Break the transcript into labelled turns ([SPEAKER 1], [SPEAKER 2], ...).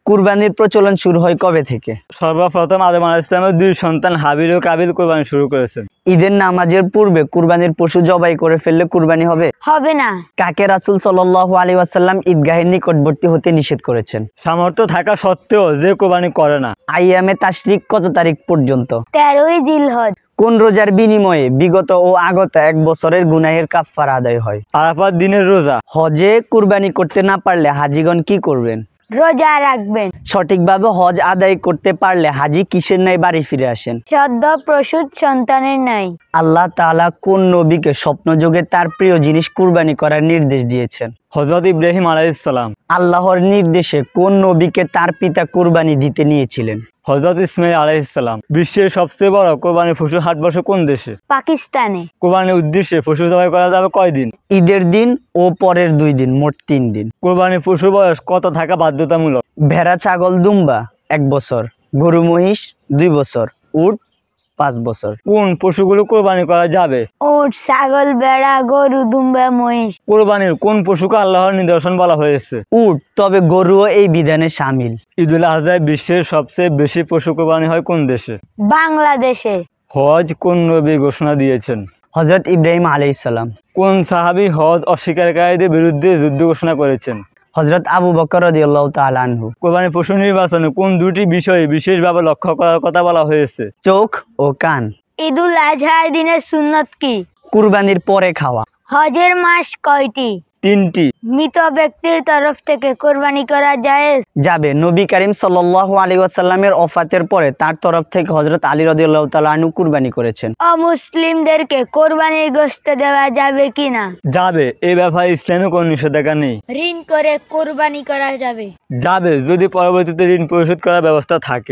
[SPEAKER 1] কুরবানির প্রচলন শুরু হয় কবে থেকে?
[SPEAKER 2] সর্বপ্রথম আদম আলাইহিস সালামের দুই সন্তান হাবিল ও কাবিল কুরবানি শুরু করেছেন।
[SPEAKER 1] ঈদের নামাজের পূর্বে কুরবানির পশু জবাই করে ফেললে কুরবানি হবে?
[SPEAKER 3] হবে না।
[SPEAKER 1] কাকে রাসূল সাল্লাল্লাহু আলাইহি ওয়াসাল্লাম ঈদগাহের নিকটবর্তী হতে নিষেধ করেছেন?
[SPEAKER 2] সামর্থ্য থাকা সত্ত্বেও যে কুরবানি করে না।
[SPEAKER 1] আইয়ামে তাশরিক কত তারিখ পর্যন্ত?
[SPEAKER 3] 13ই জিলহজ।
[SPEAKER 1] কোন রোজার বিনিময়ে বিগত ও আগত এক বছরের গুনাহের কাফফারা আদায় হয়?
[SPEAKER 2] আরাফাত দিনের রোজা।
[SPEAKER 1] হজে কুরবানি করতে না পারলে হাজিগণ কি করবেন?
[SPEAKER 3] রোজা রাখবেন।
[SPEAKER 1] সঠিকভাবে হজ আদায় করতে পারলে হাজি কিসের ন্যায় বাড়ি ফিরে আসেন?
[SPEAKER 3] সদ্য প্রসূত সন্তানের নাই।
[SPEAKER 1] আল্লাহ তাআলা কোন নবীকে স্বপ্নযোগে তার প্রিয় জিনিস কুরবানি করার নির্দেশ দিয়েছেন?
[SPEAKER 2] হযরত ইব্রাহিম আলাইহিস সালাম।
[SPEAKER 1] আল্লাহর নির্দেশে কোন নবীকে তার পিতা কুরবানি দিতে নিয়েছিলেন?
[SPEAKER 2] হযরত ইসমাঈল আলাইহিস সালাম। বিশ্বের সবচেয়ে বড় কুরবানির পশুর হাট বসে কোন দেশে?
[SPEAKER 3] পাকিস্তানে।
[SPEAKER 2] কুরবানির উদ্দেশ্যে পশু জবাই করা যাবে কয়দিন?
[SPEAKER 1] ঈদের দিন ও পরের 2 দিন, মোট 3 দিন।
[SPEAKER 2] কুরবানির পশুর বয়স কত থাকা বাধ্যতামূলক?
[SPEAKER 1] ভেড়া, ছাগল, দুম্বা 1 বছর, গরু, মহিষ 2 বছর, উট 5 বছর।
[SPEAKER 2] কোন পশুগুলো কুরবানি করা যাবে?
[SPEAKER 3] উট, ছাগল, ভেড়া, গরু, দুম্বা, মহিষ।
[SPEAKER 2] কুরবানির কোন পশুকে আল্লাহর নিদর্শন বলা হয়েছে?
[SPEAKER 1] উট, তবে গরুও এই বিধানে শামিল।
[SPEAKER 2] ঈদুল আজহায় বিশ্বের সবচেয়ে বেশি পশু কুরবানি হয় কোন দেশে?
[SPEAKER 3] বাংলাদেশে।
[SPEAKER 2] হজ কোন নবী ঘোষণা দিয়েছেন?
[SPEAKER 1] হযরত ইব্রাহিম আলাইহিস সালাম।
[SPEAKER 2] কোন সাহাবী হজ অস্বীকারীদের বিরুদ্ধে যুদ্ধ ঘোষণা করেছেন?
[SPEAKER 1] হযরত আবু বকর রাদিয়াল্লাহু তাআলা আনহু।
[SPEAKER 2] কুরবানির পশু নির্বাচনে কোন দুটি বিষয়ে বিশেষভাবে লক্ষ্য করার কথা বলা হয়েছে?
[SPEAKER 1] চোখ ও কান।
[SPEAKER 3] ঈদুল আজহার দিনের সুন্নত কি?
[SPEAKER 1] কুরবানির পরে খাওয়া।
[SPEAKER 3] হজের মাস কয়টি?
[SPEAKER 2] 3টি।
[SPEAKER 3] মৃত ব্যক্তির তরফ থেকে কোরবানি করা জায়েজ?
[SPEAKER 1] যাবে। নবী করিম সাল্লাল্লাহু আলাইহি ওয়াসাল্লামের ওফাতের পরে তার তরফ থেকে হযরত আলী রাদিয়াল্লাহু তাআলা আনহু কুরবানি করেছেন।
[SPEAKER 3] অমুসলিমদেরকে কোরবানির গোশত দেওয়া যাবে কিনা?
[SPEAKER 2] যাবে। এই ব্যাপারে ইসলামে কোনো নিষেধাজ্ঞা নেই।
[SPEAKER 3] ঋণ করে কোরবানি করা যাবে?
[SPEAKER 2] যাবে, যদি পরবর্তীতে ঋণ পরিশোধ করার ব্যবস্থা থাকে।